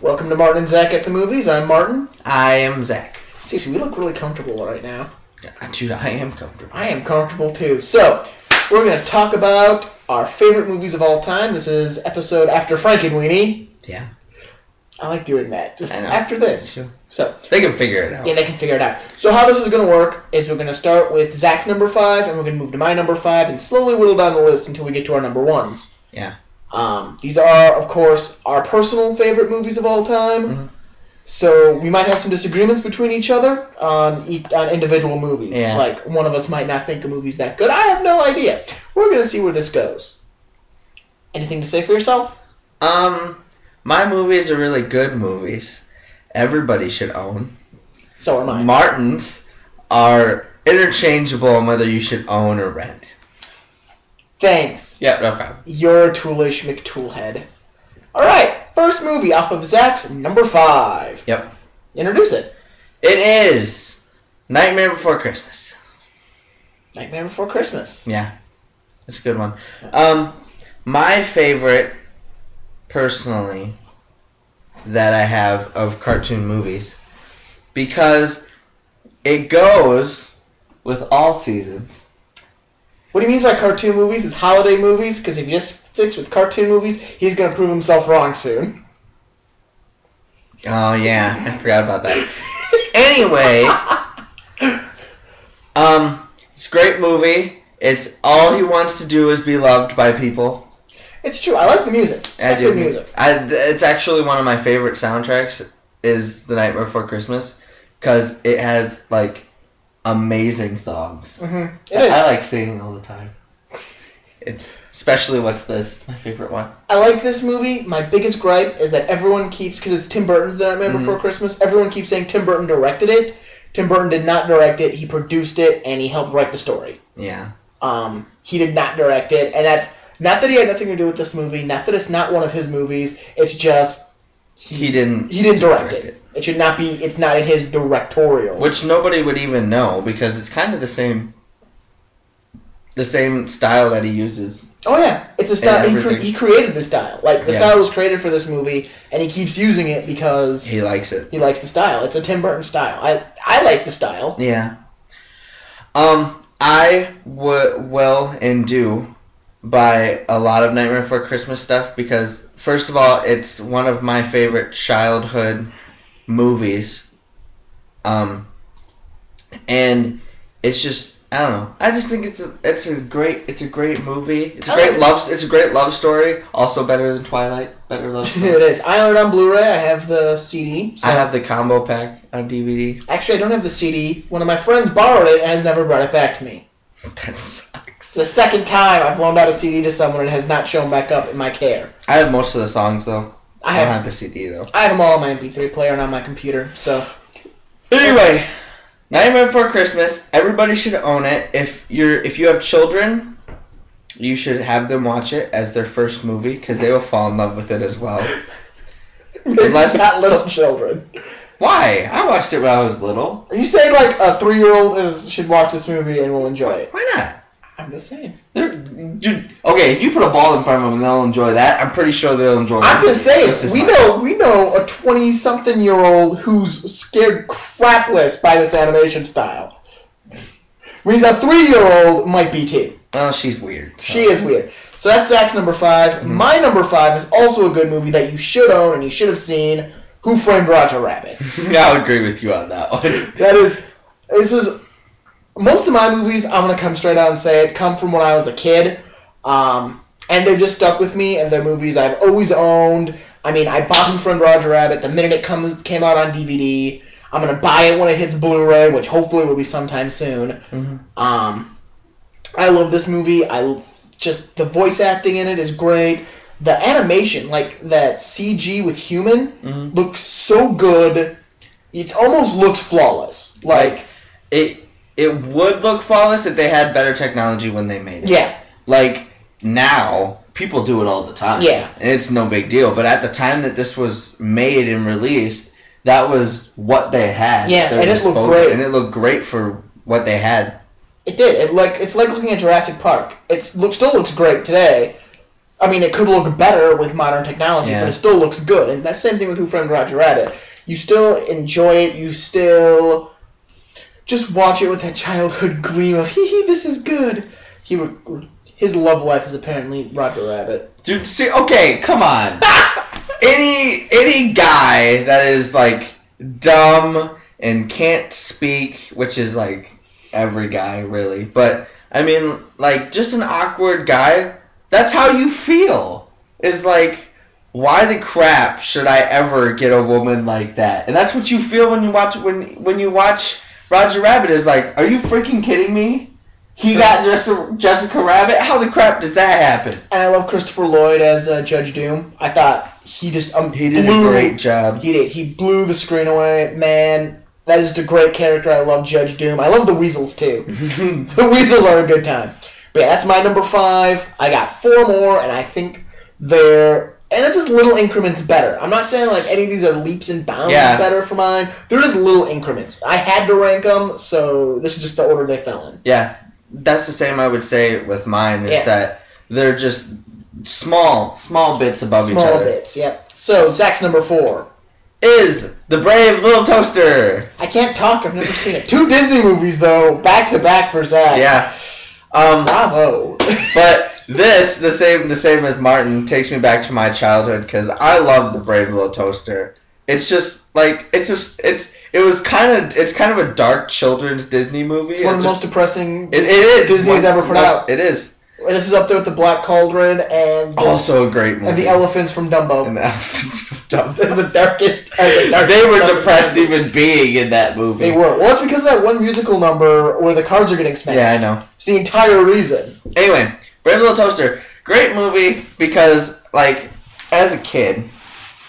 Welcome to Martin and Zach at the Movies. I'm Martin. I am Zach. Seriously, we look really comfortable right now. Dude, I am comfortable. I am comfortable too. So, we're going to talk about our favorite movies of all time. This is episode after Frankenweenie. Yeah. I like doing that. Just after this. Sure. So they can figure it out. Yeah, they can figure it out. So how this is going to work is we're going to start with Zach's number 5, and we're going to move to my number 5, and slowly whittle down the list until we get to our number 1s. Yeah. These are, of course, our personal favorite movies of all time. Mm-hmm. So we might have some disagreements between each other on individual movies. Yeah. Like, one of us might not think a movie's that good. I have no idea. We're going to see where this goes. Anything to say for yourself? My movies are really good movies. Everybody should own. So are mine. Martin's are interchangeable on whether you should own or rent. Thanks. Yeah, no problem. You're toolish McToolhead. Alright, first movie off of Zach's number 5. Yep. Introduce it. It is Nightmare Before Christmas. Nightmare Before Christmas. Yeah. That's a good one. My favorite, personally, that I have of cartoon movies, because it goes with all seasons. What he means by cartoon movies is holiday movies, because if he just sticks with cartoon movies, he's going to prove himself wrong soon. Oh, yeah. I forgot about that. Anyway, it's a great movie. It's all he wants to do is be loved by people. It's true. I like the music. It's good music. It's actually one of my favorite soundtracks is The Nightmare Before Christmas, because it has, like, amazing songs. Mm-hmm. I like singing all the time. Especially What's This, my favorite one. I like this movie. My biggest gripe is that everyone keeps, because it's Tim Burton's The Nightmare Before Christmas, everyone keeps saying Tim Burton directed it. Tim Burton did not direct it. He produced it, and he helped write the story. Yeah. He did not direct it, and that's not that he had nothing to do with this movie, not that it's not one of his movies, it's just he didn't direct it. It should not be, it's not in his directorial. Which nobody would even know, because it's kind of the same style that he uses. Oh yeah, it's a style, he created the style. Like, the style was created for this movie, and he keeps using it because he likes it. He likes the style. It's a Tim Burton style. I like the style. Yeah. I will and do buy a lot of Nightmare Before Christmas stuff because, first of all, it's one of my favorite childhood movies. And it's just, I don't know. I just think it's a great movie. It's a great love story. Also better than Twilight. Better love story. It is. I own it on Blu-ray. I have the CD. So. I have the combo pack on DVD. Actually, I don't have the CD. One of my friends borrowed it and has never brought it back to me. That sucks. It's the second time I've loaned out a CD to someone and it has not shown back up in my care. I have most of the songs, though. I don't have the CD, though. I have them all on my MP3 player and on my computer, so... Anyway, Nightmare Before Christmas, everybody should own it. If you have children, you should have them watch it as their first movie, because they will fall in love with it as well. Unless not little children. Why? I watched it when I was little. Are you saying like a 3-year-old should watch this movie and will enjoy it? Why not? I'm just saying. Dude, okay, if you put a ball in front of them and they'll enjoy that, I'm pretty sure they'll enjoy it. I'm just saying, we know a 20-something-year-old who's scared crapless by this animation style. Means a 3-year-old might be too. Oh, she's weird. So. She is weird. So that's Zach's number 5. Mm-hmm. My number 5 is also a good movie that you should own and you should have seen. Who Framed Roger Rabbit? I'll agree with you on that one. This is most of my movies, I'm going to come straight out and say it, come from when I was a kid. And they've just stuck with me, and they're movies I've always owned. I mean, I bought Who Framed Roger Rabbit the minute it came out on DVD. I'm going to buy it when it hits Blu-ray, which hopefully will be sometime soon. Mm-hmm. I love this movie. The voice acting in it is great. The animation, like that CG with human, looks so good. It almost looks flawless. Like it would look flawless if they had better technology when they made it. Yeah. Like now, people do it all the time. Yeah. And it's no big deal. But at the time that this was made and released, that was what they had. Yeah, and it looked great. And it looked great for what they had. It did. It's like looking at Jurassic Park. Still looks great today. I mean, it could look better with modern technology, but it still looks good. And that's the same thing with Who Framed Roger Rabbit. You still enjoy it. You still just watch it with that childhood gleam of, hee, this is good. His love life is apparently Roger Rabbit. Dude, see, okay, come on. any guy that is, like, dumb and can't speak, which is, like, every guy, really. But, I mean, like, just an awkward guy, that's how you feel. Is like, why the crap should I ever get a woman like that? And that's what you feel when you watch Roger Rabbit. Is like, are you freaking kidding me? He got Jessica Rabbit? How the crap does that happen? And I love Christopher Lloyd as Judge Doom. I thought he just he did a great job. He did. He blew the screen away. Man, that is just a great character. I love Judge Doom. I love the Weasels, too. The Weasels are a good time. But yeah, that's my number 5. I got 4 more, and I think they're... And it's just little increments better. I'm not saying like any of these are leaps and bounds better for mine. They're just little increments. I had to rank them, so this is just the order they fell in. Yeah. That's the same I would say with mine, is that they're just small bits above each other. Small bits, yep. So, Zach's number 4 is The Brave Little Toaster. I can't talk, I've never seen it. 2 Disney movies, though, back to back for Zach. Yeah. Bravo. But this, the same as Martin, takes me back to my childhood, because I love The Brave Little Toaster. It's just, like, it's kind of a dark children's Disney movie. It's one of the most depressing Disney's ever put out. It is. This is up there with The Black Cauldron and... Also a great movie. And The Elephants from Dumbo. It's the darkest... They were depressed even being in that movie. They were. Well, it's because of that one musical number where the cars are getting smashed. Yeah, I know. It's the entire reason. Anyway, Brave Little Toaster. Great movie because, like, as a kid...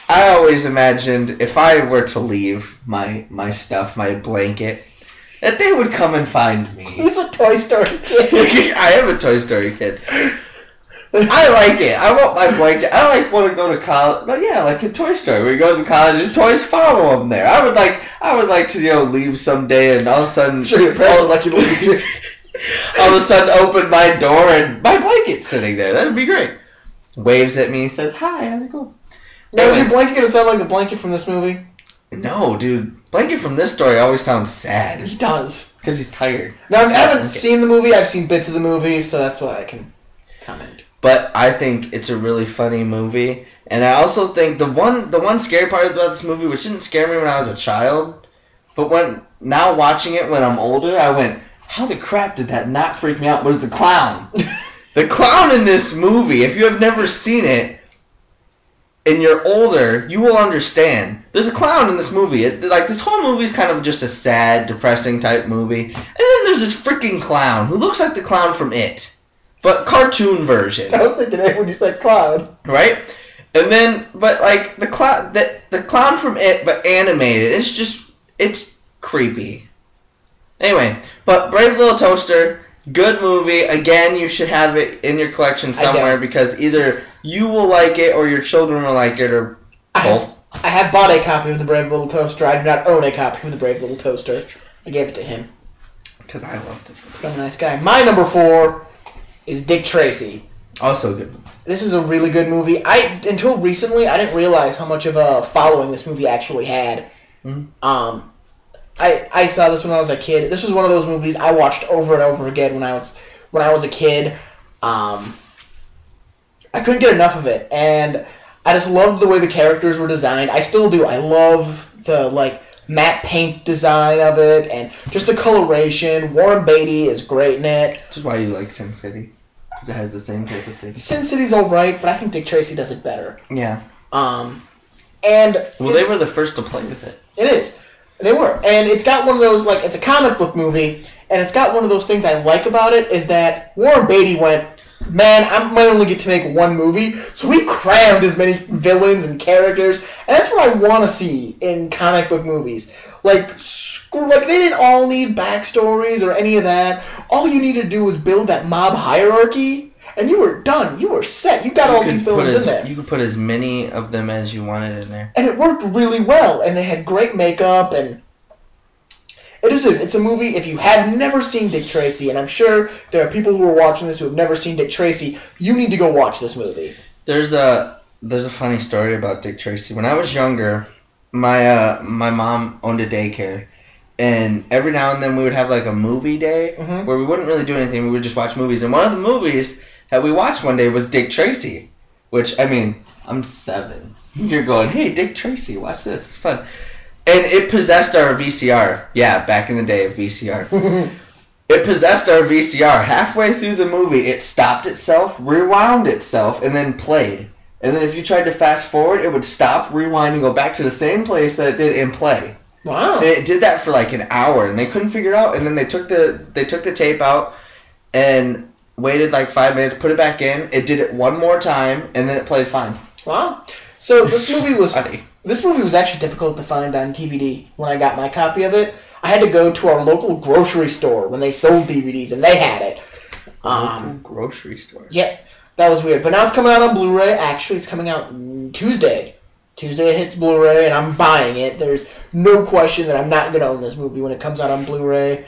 I always imagined if I were to leave my stuff, my blanket, that they would come and find me. He's a Toy Story kid. I am a Toy Story kid. I like it. I want my blanket. I want to go to college. But yeah, like a Toy Story where he goes to college, his toys follow him there. I would like to leave someday and all of a sudden all of a sudden open my door and my blanket's sitting there. That'd be great. Waves at me, says hi, how's it going? Now, is your blanket going to sound like the blanket from this movie? No, dude. Blanket from this story always sounds sad. He does. Because he's tired. Now, I haven't seen the movie. I've seen bits of the movie, so that's why I can comment. But I think it's a really funny movie. And I also think the one scary part about this movie, which didn't scare me when I was a child, but now watching it when I'm older, I went, how the crap did that not freak me out, was the clown. The clown in this movie, if you have never seen it, and you're older, you will understand. There's a clown in this movie. This whole movie is kind of just a sad, depressing type movie. And then there's this freaking clown who looks like the clown from It, but cartoon version. I was thinking it when you said clown. Right? And then, but like the clown from It, but animated. It's creepy. Anyway, but Brave Little Toaster, good movie. Again, you should have it in your collection somewhere because either you will like it or your children will like it or both. I have bought a copy of The Brave Little Toaster. I do not own a copy of The Brave Little Toaster. I gave it to him. Because I loved it. He's a nice guy. My number 4 is Dick Tracy. Also a good movie. This is a really good movie. Until recently, I didn't realize how much of a following this movie actually had. Mm-hmm. I saw this when I was a kid. This was one of those movies I watched over and over again when I was a kid. I couldn't get enough of it, and I just loved the way the characters were designed. I still do. I love the matte paint design of it, and just the coloration. Warren Beatty is great in it. Which is why you like Sin City, because it has the same type of thing. Sin City's alright, but I think Dick Tracy does it better. Yeah. And they were the first to play with it. It is. They were. And it's got one of those, it's a comic book movie, and it's got one of those things I like about it, is that Warren Beatty went, man, I might only get to make one movie, so we crammed as many villains and characters, and that's what I want to see in comic book movies. They didn't all need backstories or any of that. All you need to do was build that mob hierarchy, and you were done. You were set. You got all these villains in there. You could put as many of them as you wanted in there. And it worked really well, and they had great makeup, and It is. It's a movie, if you have never seen Dick Tracy, and I'm sure there are people who are watching this who have never seen Dick Tracy, you need to go watch this movie. There's a funny story about Dick Tracy. When I was younger, my mom owned a daycare, and every now and then we would have like a movie day where we wouldn't really do anything. We would just watch movies. And one of the movies that we watched one day was Dick Tracy, which, I mean, I'm 7. You're going, hey, Dick Tracy, watch this. It's fun. And it possessed our VCR. Yeah, back in the day of VCR. It possessed our VCR. Halfway through the movie, it stopped itself, rewound itself, and then played. And then if you tried to fast forward, it would stop, rewind, and go back to the same place that it did and play. Wow. And it did that for like an hour, and they couldn't figure it out. And then they took the tape out and waited like 5 minutes, put it back in. It did it one more time, and then it played fine. Wow. So this movie was actually difficult to find on DVD when I got my copy of it. I had to go to our local grocery store when they sold DVDs, and they had it. Grocery store. Yeah, that was weird. But now it's coming out on Blu-ray. Actually, it's coming out Tuesday. Tuesday it hits Blu-ray, and I'm buying it. There's no question that I'm not going to own this movie when it comes out on Blu-ray.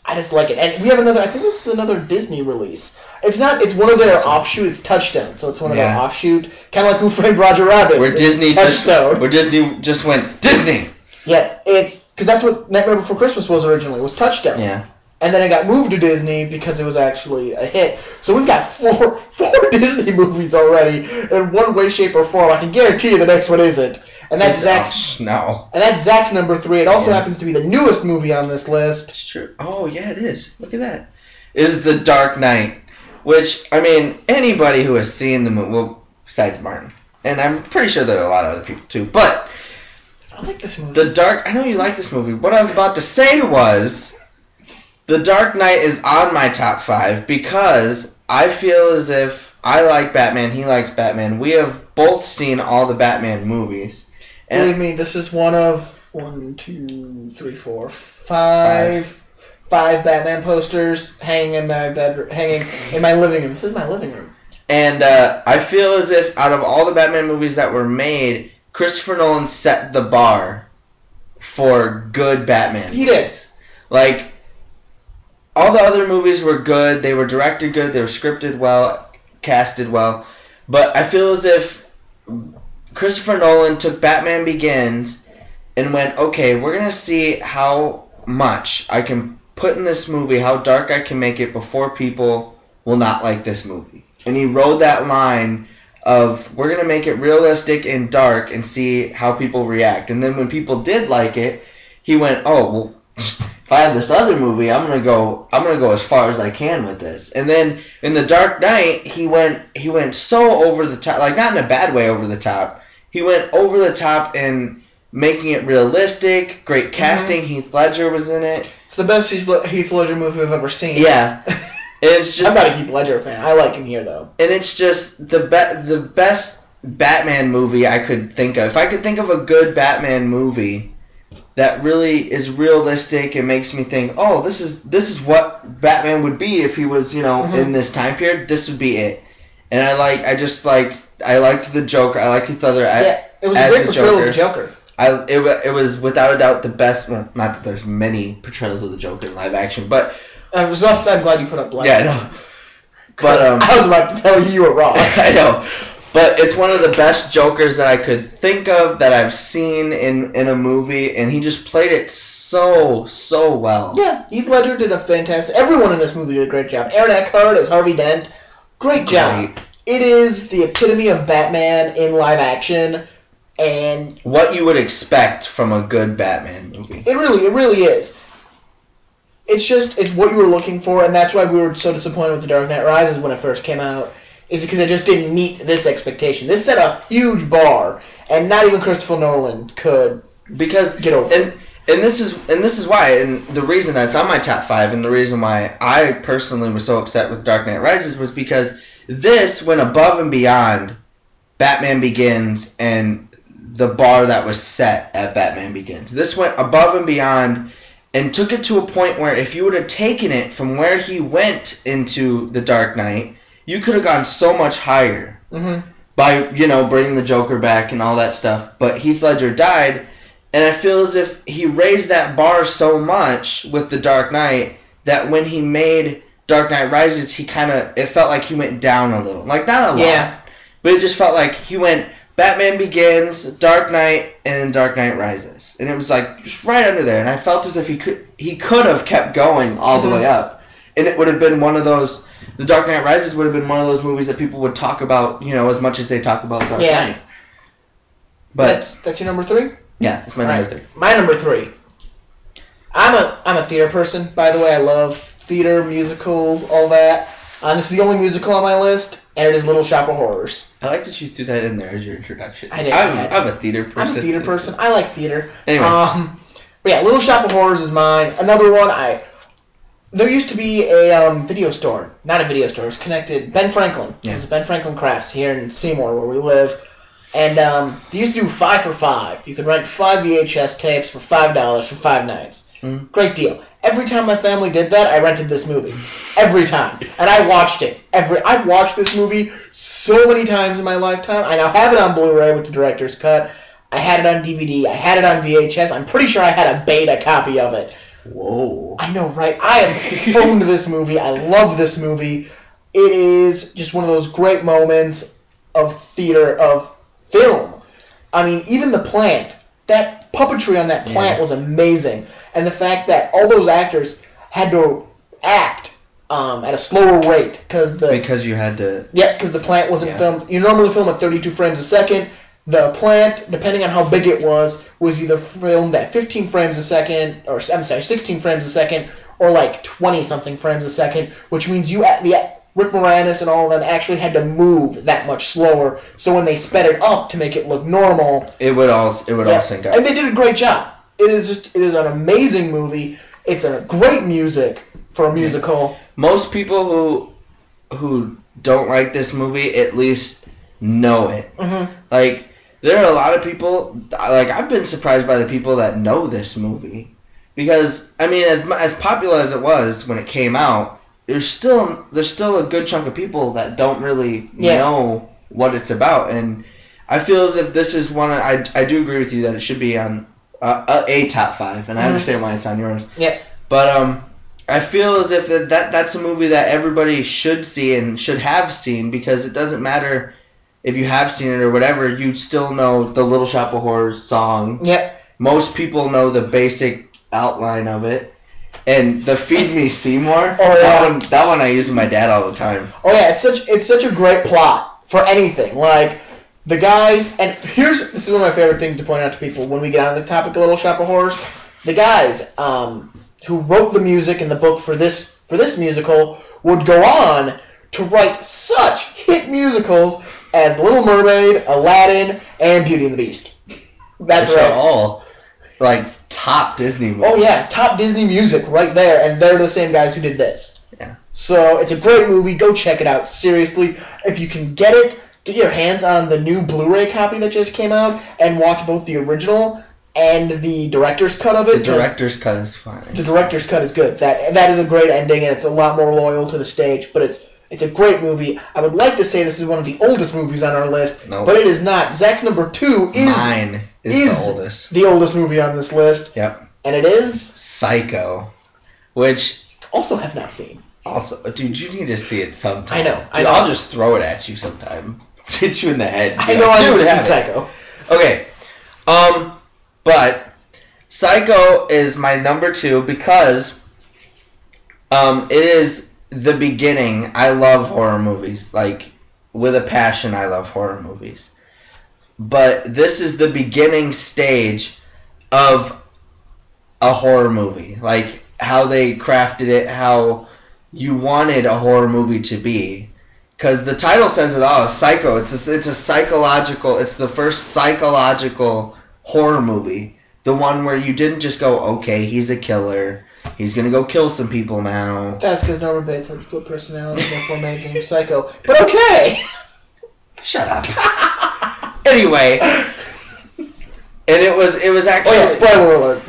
I just like it. And we have another, I think this is another Disney release. It's one of their offshoot. It's Touchstone, so it's one of their offshoot. Kind of like Who Framed Roger Rabbit. Where Disney just went, Disney! Yeah, it's, because that's what Nightmare Before Christmas was originally, was Touchstone. Yeah. And then it got moved to Disney because it was actually a hit. So we've got four Disney movies already in one way, shape, or form. I can guarantee you the next one isn't. And that's Zach's. No. And that's Zach's number 3. It also happens to be the newest movie on this list. It's true. Oh yeah, it is. Look at that. Is The Dark Knight, which, I mean, anybody who has seen the movie, well, besides Martin, and I'm pretty sure there are a lot of other people too, but I like this movie. I know you like this movie. What I was about to say was, The Dark Knight is on my top 5 because I feel as if I like Batman, he likes Batman. We have both seen all the Batman movies. And believe me, this is one of 5 Batman posters hanging in my living room. This is my living room. And I feel as if out of all the Batman movies that were made, Christopher Nolan set the bar for good Batman. He did. Like, all the other movies were good. They were directed good. They were scripted well, casted well. But I feel as if Christopher Nolan took Batman Begins and went, okay, we're going to see how much I can put in this movie, how dark I can make it before people will not like this movie. And he rode that line of, we're going to make it realistic and dark and see how people react. And then when people did like it, he went, oh, well, if I have this other movie, I'm gonna go as far as I can with this. And then in The Dark Knight, he went so over the top, like not in a bad way over the top. He went over the top in making it realistic, great casting. Mm-hmm. Heath Ledger was in it. It's the best Heath Ledger movie I've ever seen. Yeah. It's just, I'm not a Heath Ledger fan. I like him here though. And it's just the best Batman movie I could think of. If I could think of a good Batman movie that really is realistic and makes me think, oh, this is what Batman would be if he was, in this time period. This would be it. And I liked the Joker. I liked Heath Ledger. Yeah, it was a great portrayal of the Joker. It was without a doubt the best. Well, not that there's many portrayals of the Joker in live action, but I'm glad you put up live. Yeah, I know. But I was about to tell you were wrong. I know. But it's one of the best Jokers that I could think of that I've seen in a movie, and he just played it so well. Yeah, Heath Ledger did a fantastic... Everyone in this movie did a great job. Aaron Eckhart as Harvey Dent. Great job. It is the epitome of Batman in live action, and... what you would expect from a good Batman movie. It really is. It's what you were looking for, and that's why we were so disappointed with The Dark Knight Rises when it first came out. Is because it just didn't meet this expectation. This set a huge bar, and not even Christopher Nolan could get over it. And this is why, and the reason that's on my top 5, and the reason why I personally was so upset with Dark Knight Rises was because this went above and beyond Batman Begins and the bar that was set at Batman Begins. This went above and beyond and took it to a point where if you would have taken it from where he went into The Dark Knight, you could have gone so much higher by, bringing the Joker back and all that stuff. But Heath Ledger died, And I feel as if he raised that bar so much with The Dark Knight that when he made Dark Knight Rises, it felt like he went down a little. Like, not a lot. Yeah. But it just felt like he went Batman Begins, Dark Knight, and then Dark Knight Rises. And it was like just right under there. And I felt as if he could have kept going all the way up. And it would have been one of those, The Dark Knight Rises would have been one of those movies that people would talk about, as much as they talk about Dark Knight. But that's your number 3? Yeah, that's my number 3. My number 3. I'm a theater person, by the way. I love theater, musicals, all that. This is the only musical on my list, and it is Little Shop of Horrors. I like that you threw that in there as your introduction. I did. I'm a theater person. I'm a theater person. I like theater. Anyway. But yeah, Little Shop of Horrors is mine. Another one, there used to be a video store. Not a video store. It's connected. Ben Franklin. Yeah. It was Ben Franklin Crafts here in Seymour, where we live. And they used to do 5 for $5. You could rent 5 VHS tapes for $5 for 5 nights. Mm. Great deal. Every time my family did that, I rented this movie. Every time. And I watched it. I've watched this movie so many times in my lifetime. I now have it on Blu-ray with the director's cut. I had it on DVD. I had it on VHS. I'm pretty sure I had a beta copy of it. Whoa. I know, right? I have owned this movie. I love this movie. It is just one of those great moments of theater, of film. I mean, even the plant. That puppetry on that plant was amazing. And the fact that all those actors had to act at a slower rate. Because you had to... Yeah, because the plant wasn't filmed. You normally film at 32 frames a second. The plant, depending on how big it was either filmed at 15 frames a second, or 16 frames a second, or like 20-something frames a second, which means Rick Moranis and all of them actually had to move that much slower, so when they sped it up to make it look normal... It would all sync up. And they did a great job. It is an amazing movie. It's a great music for a musical. Most people who don't like this movie at least know it. Mm-hmm. Like... There are a lot of people, like, I've been surprised by the people that know this movie. Because, I mean, as popular as it was when it came out, there's still a good chunk of people that don't really know what it's about. And I feel as if this is one, I do agree with you that it should be on a top 5, and I understand why it's on yours. Yeah. But I feel as if that's a movie that everybody should see and should have seen, because it doesn't matter... If you have seen it or whatever, you still know the Little Shop of Horrors song. Yep. Most people know the basic outline of it. And the Feed Me Seymour, that one I use with my dad all the time. Oh yeah, it's such a great plot for anything. Like, the guys, and this is one of my favorite things to point out to people when we get on the topic of Little Shop of Horrors. The guys who wrote the music and the book for this musical would go on to write such hit musicals as The Little Mermaid, Aladdin, and Beauty and the Beast. That's Which right. are all, like, top Disney movies. Oh, yeah. Top Disney music right there. And they're the same guys who did this. Yeah. So, it's a great movie. Go check it out. Seriously. If you can get your hands on the new Blu-ray copy that just came out and watch both the original and the director's cut of it. The director's cut is fine. The director's cut is good. That is a great ending, and it's a lot more loyal to the stage, but it's a great movie. I would like to say this is one of the oldest movies on our list, but it is not. Zach's number 2 is... Mine is the oldest. The oldest movie on this list. Yep. And it is... Psycho. Which... Also have not seen. Also... Dude, you need to see it sometime. I know. I'll just throw it at you sometime. Hit you in the head. I know I need to see Psycho. Okay. But... Psycho is my number 2 because... it is... The beginning. I love horror movies. Like, with a passion, I love horror movies. But this is the beginning stage of a horror movie. Like, how they crafted it, how you wanted a horror movie to be. Because the title says it all. Psycho. It's a psychological... It's the first psychological horror movie. The one where you didn't just go, okay, he's a killer... He's gonna go kill some people now. That's because Norman Bates had split personality, therefore making him Psycho. But okay! Shut up. Anyway. And it was actually... Oh yeah, spoiler alert.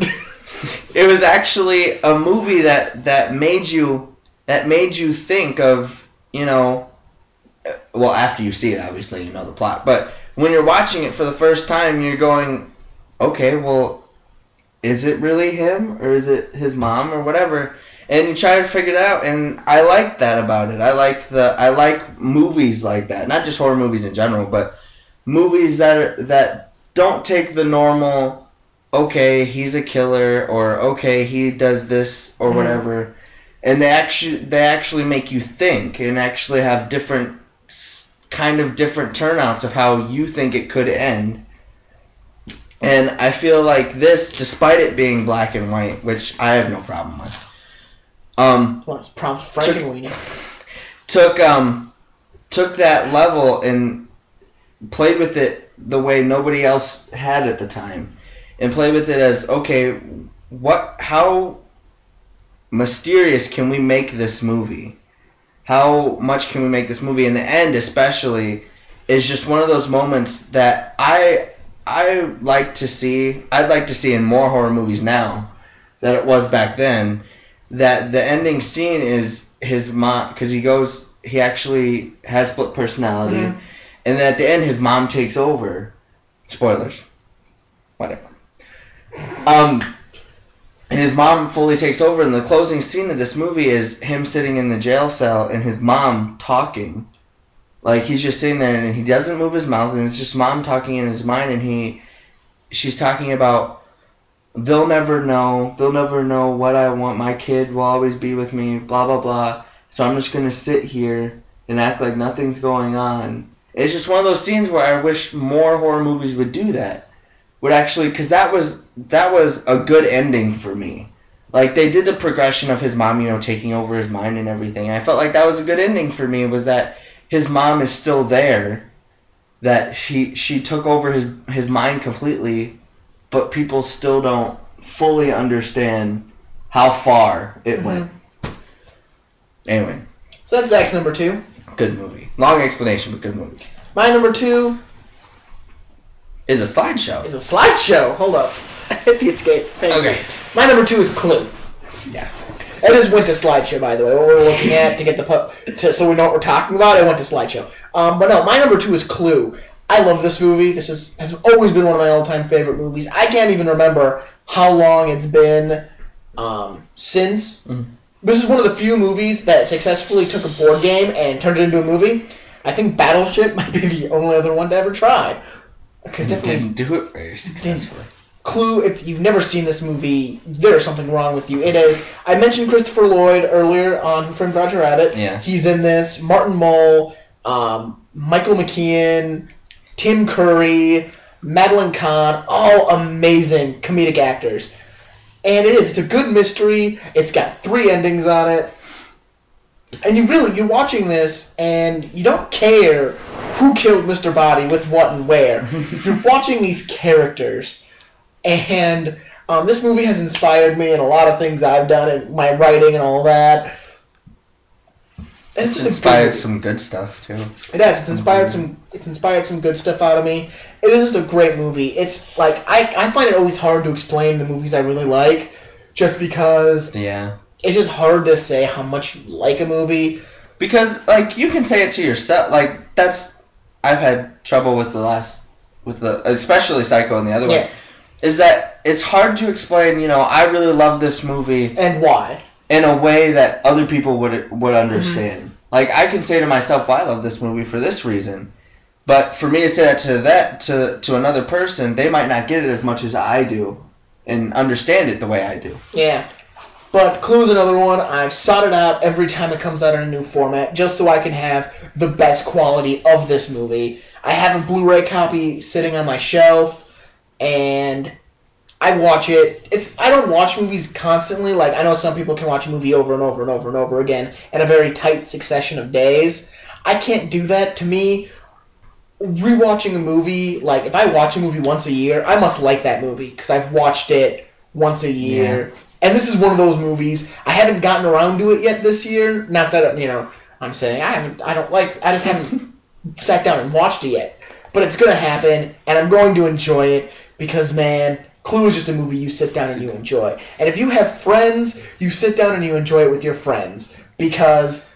It was actually a movie that made you think of, well, after you see it, obviously, you know the plot. But when you're watching it for the first time, you're going, okay, well... is it really him or is it his mom or whatever? And you try to figure it out, and I like that about it. I like movies like that, not just horror movies in general, but movies that don't take the normal, okay, he's a killer, or okay, he does this or whatever, and they actually make you think and actually have different turnouts of how you think it could end. And I feel like this, despite it being black and white, which I have no problem with. Well, it's prompt Frankenweenie. Took that level and played with it the way nobody else had at the time, and played with it as, okay, how mysterious can we make this movie? How much can we make this movie? In the end, especially, is just one of those moments that I'd like to see in more horror movies now than it was back then. That the ending scene is his mom, because he actually has split personality, and then at the end his mom takes over. Spoilers, whatever. And his mom fully takes over, and the closing scene of this movie is him sitting in the jail cell and his mom talking. Like, he's just sitting there and he doesn't move his mouth, and it's just mom talking in his mind, and she's talking about, they'll never know what I want, my kid will always be with me, blah blah blah, so I'm just gonna sit here and act like nothing's going on. It's just one of those scenes where I wish more horror movies would do that. Would actually, because that was a good ending for me. Like, they did the progression of his mom, taking over his mind and everything. I felt like that was a good ending for me, was that his mom is still there, that she took over his mind completely, but people still don't fully understand how far it went. Anyway. So that's Zach's number 2. Good movie. Long explanation, but good movie. My number 2 is a slideshow. Hold up. I hit the escape. Thank you. My number 2 is Clue. Yeah. I just went to slideshow, by the way. What we're looking at to get so we know what we're talking about, I went to slideshow. But no, my number 2 is Clue. I love this movie. This has always been one of my all-time favorite movies. I can't even remember how long it's been since. This is one of the few movies that successfully took a board game and turned it into a movie. I think Battleship might be the only other one to ever try. Because didn't do it very successfully. Clue, if you've never seen this movie, there's something wrong with you. It is. I mentioned Christopher Lloyd earlier on Who Framed Roger Rabbit. Yeah. He's in this. Martin Mull, Michael McKean, Tim Curry, Madeline Kahn, all amazing comedic actors. And it's a good mystery. It's got 3 endings on it. And you're watching this and you don't care who killed Mr. Body with what and where. You're watching these characters. And this movie has inspired me in a lot of things I've done in my writing and all that. And it's inspired some good stuff too. It has. It's inspired some good stuff out of me. It is just a great movie. It's like I find it always hard to explain the movies I really like, just because it's just hard to say how much you like a movie. Because like you can say it to yourself. Like I've had trouble with especially Psycho and the other one. Is that it's hard to explain, I really love this movie. And why? In a way that other people would understand. Like, I can say to myself, well, I love this movie for this reason. But for me to say that to another person, they might not get it as much as I do and understand it the way I do. Yeah. But Clue's another one. I've sought it out every time it comes out in a new format, just so I can have the best quality of this movie. I have a Blu-ray copy sitting on my shelf, and I watch it. I don't watch movies constantly. Like, I know some people can watch a movie over and over and over and over again in a very tight succession of days. I can't do that. To me, rewatching a movie, like, if I watch a movie once a year, I must like that movie because I've watched it once a year. Yeah. And this is one of those movies. I haven't gotten around to it yet this year. Not that, I'm saying I just haven't sat down and watched it yet. But it's going to happen, and I'm going to enjoy it because, man, Clue is just a movie you sit down and you enjoy. And if you have friends, you sit down and you enjoy it with your friends because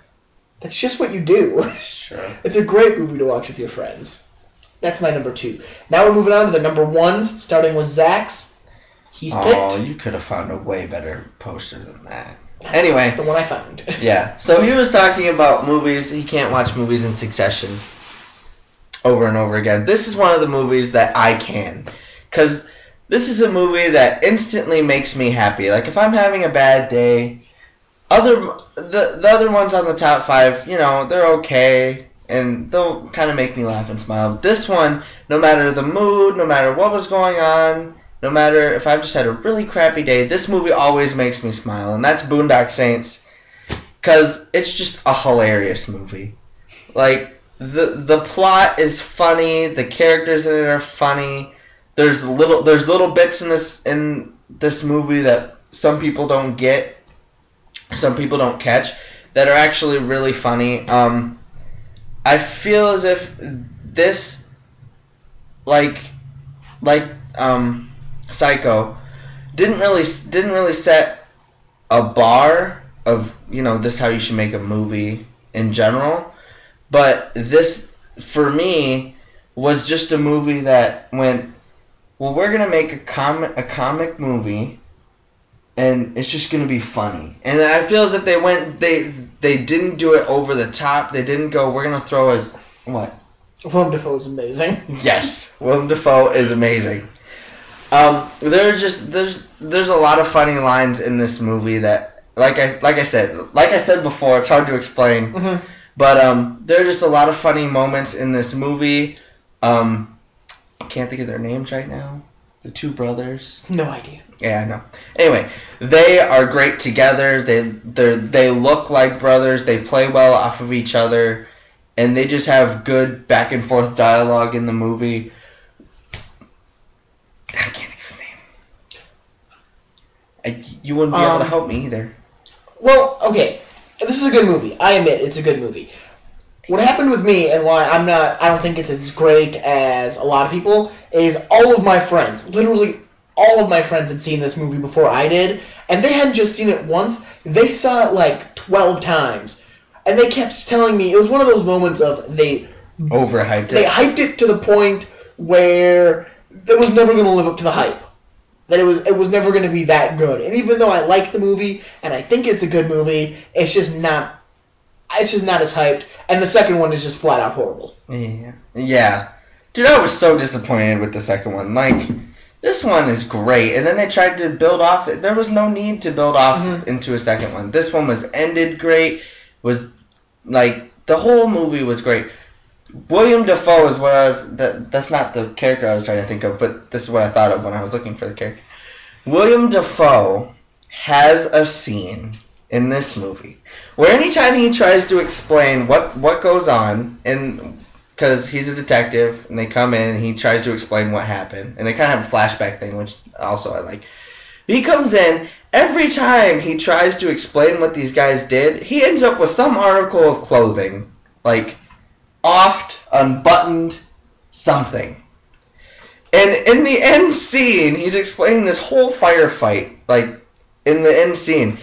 that's just what you do. Sure. It's a great movie to watch with your friends. That's my number 2. Now we're moving on to the number 1s, starting with Zach's. He's picked. Oh, you could have found a way better poster than that. Anyway. The one I found. Yeah. So he was talking about movies. He can't watch movies in succession over and over again. This is one of the movies that I can. Because this is a movie that instantly makes me happy. Like, if I'm having a bad day, the other ones on the top 5, you know, they're okay. And they'll kind of make me laugh and smile. But this one, no matter the mood, no matter what was going on, no matter if I've just had a really crappy day, this movie always makes me smile. And that's Boondock Saints. Because it's just a hilarious movie. Like, the plot is funny. The characters in it are funny. There's little bits in this movie that some people don't get. Some people don't catch. That are actually really funny. I feel as if this, Psycho, didn't really set a bar of, you know, this is how you should make a movie in general, but this, for me, was just a movie that went, well, we're gonna make a comic movie, and it's just gonna be funny. And I feel as if they didn't do it over the top. They didn't go, we're gonna throw as what? Willem Dafoe is amazing. Yes, Willem Dafoe is amazing. There's a lot of funny lines in this movie that, like I said before, it's hard to explain. Mm-hmm. But there are just a lot of funny moments in this movie. I can't think of their names right now. The two brothers. No idea. Yeah, I know. Anyway, they are great together. They look like brothers. They play well off of each other, and they just have good back and forth dialogue in the movie. I can't think of his name. You wouldn't be able to help me either. Well, okay, this is a good movie. I admit it's a good movie. What happened with me and why I don't think it's as great as a lot of people is all of my friends, literally all of my friends had seen this movie before I did, and they hadn't just seen it once, they saw it like 12 times. And they kept telling me, it was one of those moments of they overhyped it. They hyped it to the point where it was never going to live up to the hype. That it was never going to be that good. And even though I like the movie and I think it's a good movie, it's just not as hyped. And the second one is just flat out horrible. Yeah. Dude, I was so disappointed with the second one. Like, this one is great. And then they tried to build off it. There was no need to build off into a second one. This one was ended great. Was, like, the whole movie was great. William Dafoe is what I was... That's not the character I was trying to think of, but this is what I thought of when I was looking for the character. William Dafoe has a scene in this movie where anytime he tries to explain what goes on, and because he's a detective, and they come in and he tries to explain what happened, and they kind of have a flashback thing, which also I like. He comes in, every time he tries to explain what these guys did, he ends up with some article of clothing, like offed, unbuttoned, something. And in the end scene, he's explaining this whole firefight, like, in the end scene.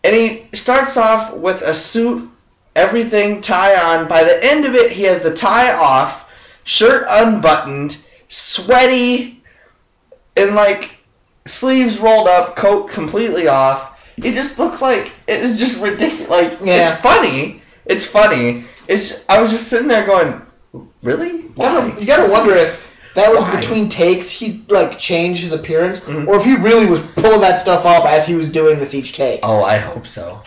And he starts off with a suit, everything, tie on. By the end of it, he has the tie off, shirt unbuttoned, sweaty, and, like, sleeves rolled up, coat completely off. He just looks like, it is just ridiculous. Like, It's funny. It's funny. I was just sitting there going, really? You gotta wonder if that was between takes, he like changed his appearance, or if he really was pulling that stuff off as he was doing this each take. Oh, I hope so.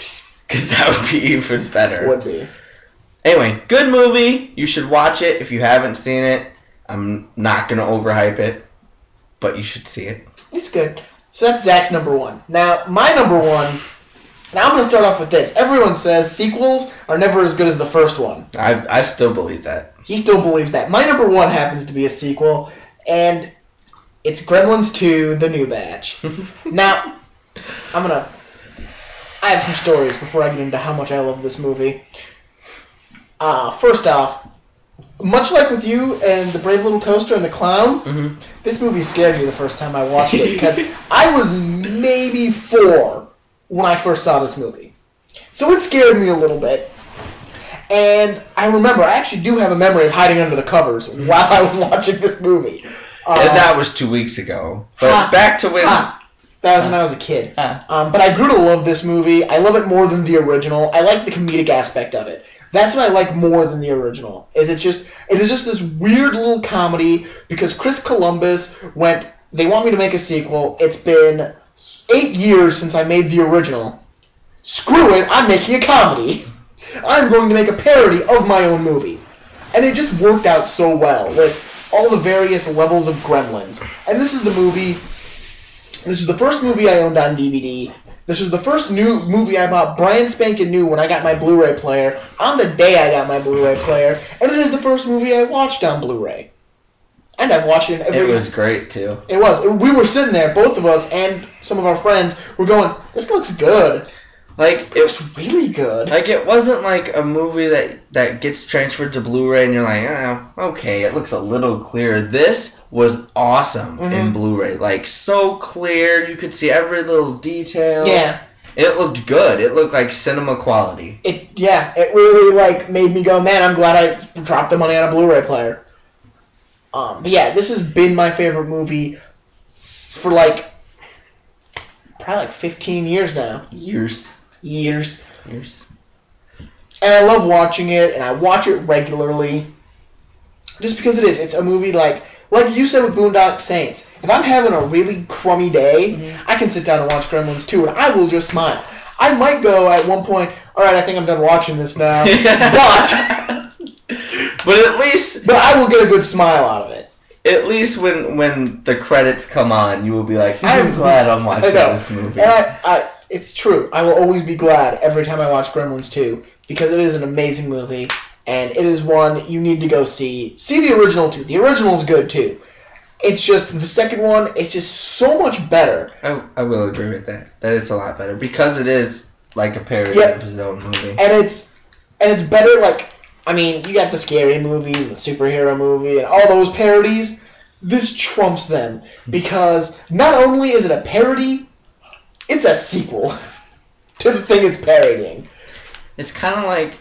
Because that would be even better. Would be. Anyway, good movie. You should watch it if you haven't seen it. I'm not going to overhype it, but you should see it. It's good. So that's Zach's number one. Now, my number one... Now I'm going to start off with this. Everyone says sequels are never as good as the first one. I still believe that. He still believes that. My number one happens to be a sequel, and it's Gremlins 2, The New Batch. Now, I have some stories before I get into how much I love this movie. First off, much like with you and The Brave Little Toaster and the Clown, this movie scared me the first time I watched it, because I was maybe 4 when I first saw this movie. So it scared me a little bit. And I remember, I actually do have a memory of hiding under the covers while I was watching this movie. And that was 2 weeks ago. But back to when... That was when I was a kid. Huh. But I grew to love this movie. I love it more than the original. I like the comedic aspect of it. That's what I like more than the original. It is just this weird little comedy because Chris Columbus went. They want me to make a sequel. It's been 8 years since I made the original. Screw it! I'm making a comedy. I'm going to make a parody of my own movie, and it just worked out so well with all the various levels of Gremlins. And this is the movie. This was the first movie I owned on DVD. This was the first new movie I bought brand spanking new when I got my Blu-ray player, on the day I got my Blu-ray player, and it is the first movie I watched on Blu-ray. And I've watched it every... It was great, too. It was. We were sitting there, both of us and some of our friends were going, this looks good. Like, It looks really good. Like, it wasn't like a movie that gets transferred to Blu-ray and you're like, oh, okay, it looks a little clearer. This was awesome in Blu-ray. Like, so clear. You could see every little detail. Yeah. It looked good. It looked like cinema quality. It really, like, made me go, man, I'm glad I dropped the money on a Blu-ray player. But yeah, this has been my favorite movie for, like, probably like 15 years now. Years. And I love watching it, and I watch it regularly. Just because it's a movie like you said with Boondock Saints. If I'm having a really crummy day, I can sit down and watch Gremlins 2, and I will just smile. I might go at one point, alright, I think I'm done watching this now. But I will get a good smile out of it. At least when the credits come on, you will be like, I'm glad I'm watching this movie. And it's true. I will always be glad every time I watch Gremlins 2 because it is an amazing movie and it is one you need to go see. See the original too. The original is good too. It's just the second one. It's just so much better. I will agree with that. That it's a lot better because it is like a parody of his own movie. And it's better. Like I mean, you got the scary movies and the superhero movie and all those parodies. This trumps them because not only is it a parody. It's a sequel to the thing it's parodying. It's kind of like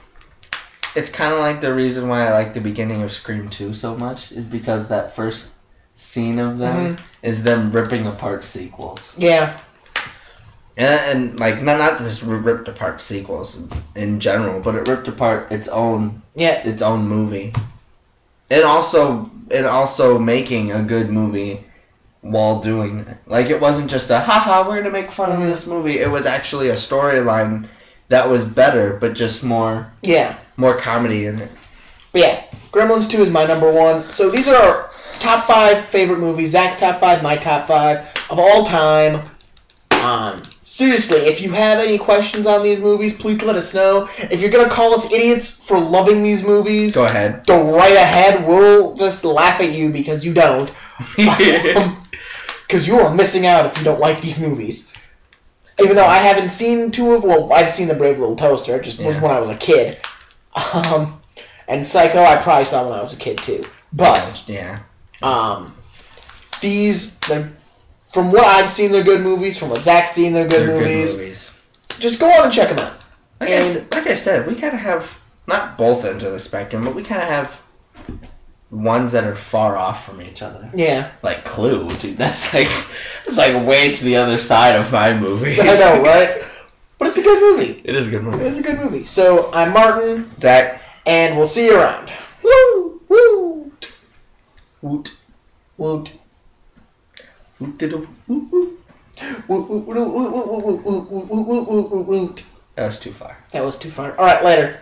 the reason why I like the beginning of Scream 2 so much is because that first scene of them is them ripping apart sequels. Yeah. And like not just ripped apart sequels in general, but it ripped apart its own movie. And also making a good movie. While doing it. Like, it wasn't just a, haha, we're gonna make fun of this movie. It was actually a storyline that was better, but just more comedy in it. But yeah, Gremlins 2 is my number one. So these are our top 5 favorite movies. Zach's top 5, my top 5 of all time. Seriously, if you have any questions on these movies, please let us know. If you're gonna call us idiots for loving these movies, go ahead. Go right ahead. We'll just laugh at you because you don't. Because you are missing out if you don't like these movies. Even though I haven't seen 2 of... Well, I've seen The Brave Little Toaster. It just was when I was a kid. And Psycho, I probably saw when I was a kid, too. But... Yeah. These... From what I've seen, they're good movies. From what Zach's seen, they're good movies. Just go on and check them out. Like I said, we kind of have... Not both ends of the spectrum, but we kind of have... ones that are far off from each other. Yeah. Like Clue, dude. That's like way to the other side of my movie. I know, right? But it's a good movie. It is a good movie. It is a good movie. So, I'm Martin. Zach. And we'll see you around. Woo! Woot! Woot. Woot. Woot diddle. Woot woot. Woot woot woot woot woot woot woot woot woot woot woot woot. That was too far. That was too far. Alright, later.